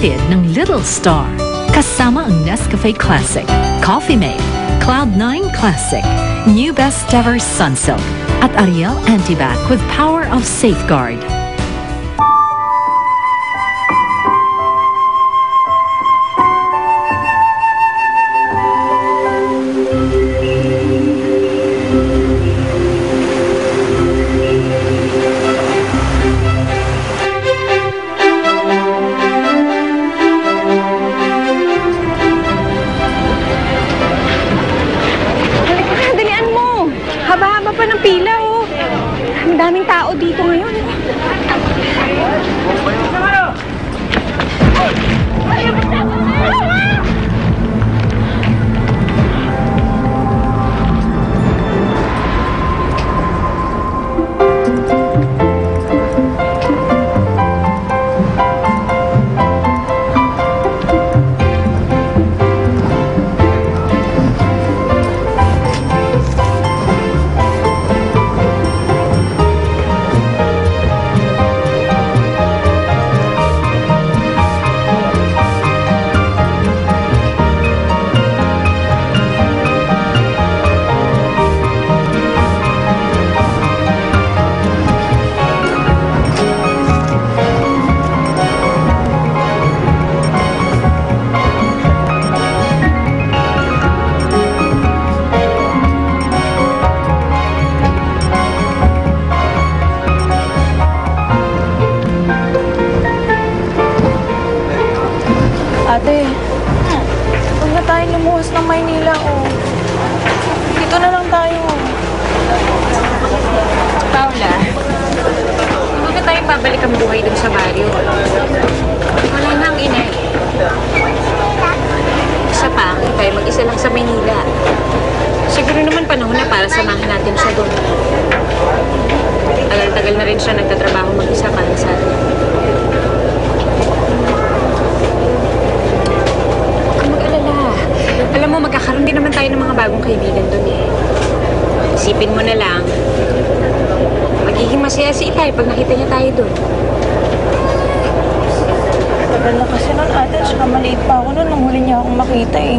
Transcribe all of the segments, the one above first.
hatid ng Little Star. Kasama ang Nescafe Classic, Coffee Mate, Cloud9 Classic, New Best Ever Sunsilk, at Ariel Antibac with Power of Safeguard. Daming tao dito ngayon. Ate, huwag na tayong lumuwas ng Maynila, oh. Dito na lang tayo. Paula, hindi na tayong babalik ang buhay dun sa baryo. Wala na ang ina. Isa pa, tayo mag-isa lang sa Maynila. Siguro naman panahon na para samahan natin siya doon. Tagal-tagal na rin siya nagtatrabaho mag-isa para sa atin. Alam mo, magkakaroon din naman tayo ng mga bagong kaibigan doon eh. Isipin mo na lang, magiging masaya si Itay pag nakita niya tayo doon. Tagal na kasi nun, ate. Saka maliit pa ako nun nung huli niya akong makita eh.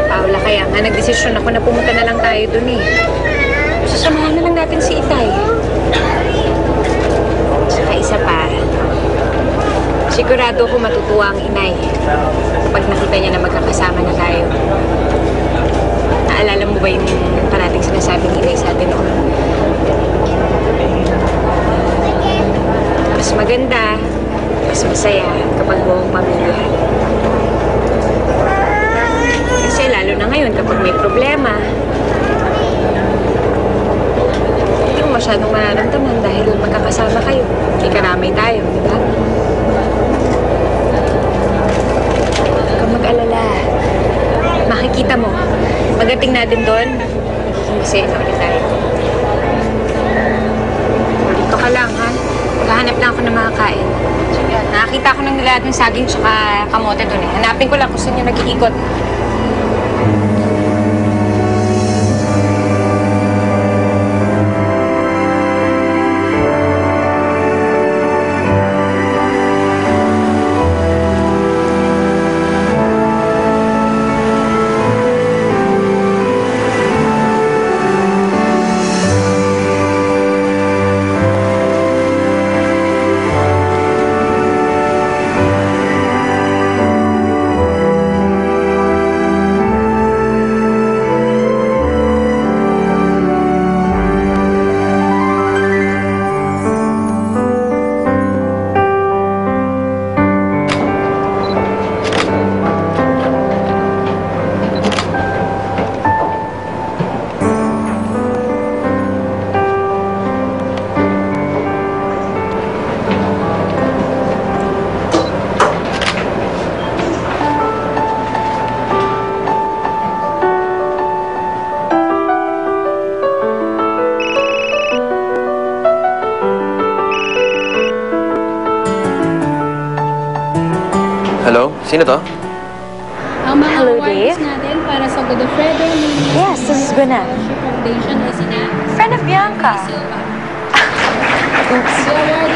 Paula, kaya nga nagdesisyon ako na pumunta na lang tayo doon eh. Sasamahan na lang natin si Itay. Saka isa pa, sigurado ko matutuwa ang inay pag nakita niya na magkakasama na tayo. Naalala mo ba yung parating sinasabi ni inay sa atin noon? Mas maganda, mas masaya kapag buong pamilya. Kasi lalo na ngayon kapag may problema, hindi mo masyadong mararamdaman dahil magkakasama kayo. May karamay tayo, di ba? Mag-alala. Makikita mo. Pagdating natin doon, magiging masaya na ulit tayo. Dito ka lang, ha? Maghahanap lang ako ng makakain. Sige, nakakita ko ng nilahat ng saging tsaka kamote doon eh. Hanapin ko lang kung saan yung nag-iikot. Hello? Sino to? Ang mga Hello, awards Dave. natin para sa Godofredo ni Yes, this is Guna. Foundation ay sina Friend of Bianca. Silva. Oops.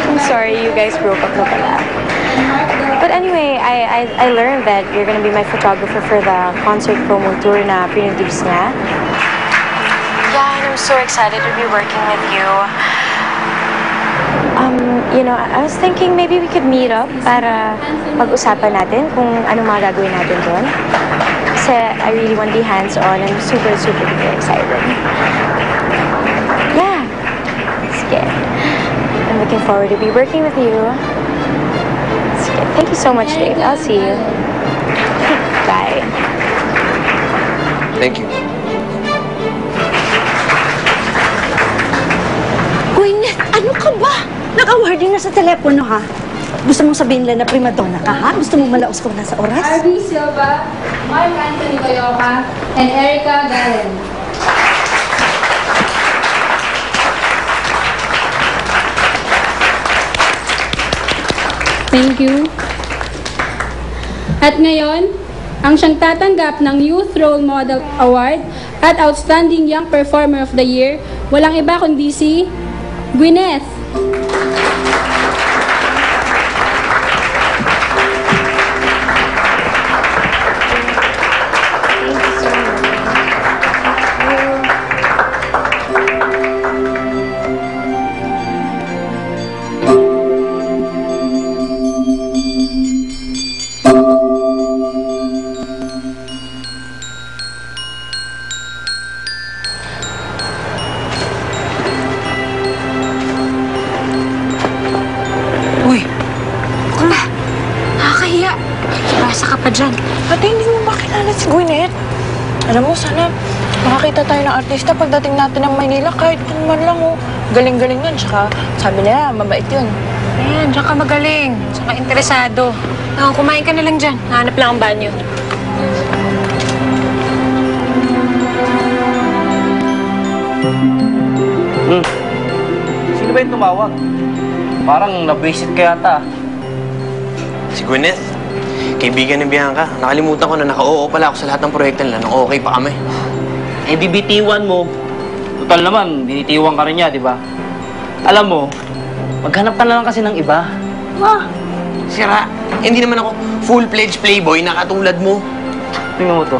I'm sorry, you guys broke up na pala. But anyway, I learned that you're gonna be my photographer for the concert promo tour na pre-introduce niya. Yeah, and I'm so excited to be working with you. You know, I was thinking maybe we could meet up para pag-usapan natin kung ano mga gagawin natin doon. Kasi I really want to be hands-on and super excited. Yeah. Sige. I'm looking forward to be working with you. Sige. Thank you so much, Dave. I'll see you. Bye. Thank you. Gwyneth, ano ka ba? Naka-wording na sa telepono, ha? Gusto mong sabihin lang na primadonna ka, ha? Gusto mong malaos ka na sa oras? Arby Silva, Mark Anthony Bayoka, and Erica Galen. Thank you. At ngayon, ang siyang tatanggap ng Youth Role Model Award at Outstanding Young Performer of the Year, walang iba kundi si Gwyneth. Uy, ano ba? Nakakahiya. Basa ka pa dyan. Ate, hindi mo ba kilala si Gwyneth? Alam mo, sana makakita tayo ng artista pagdating natin ng Maynila kahit kung man lang, oh. Galing-galing yun. Tsaka sabi nila, mabait yun. Ayan, diyan ka magaling. Tsaka interesado. Kumain ka na lang dyan. Nahanap lang ang banyo. Sino ba yung tumawag? Parang nabwisit ka yata. Si Gwyneth, kaibigan ni Bianca. Nakalimutan ko na naka-oo pala ako sa lahat ng proyekto nila nung okay pa kami. Eh, di bitiwan mo. Total naman, binitiwan ka rin niya, di ba? Alam mo, maghanap ka na lang kasi ng iba. Sira, hindi naman ako full-fledged playboy na katulad mo. Tingnan mo to.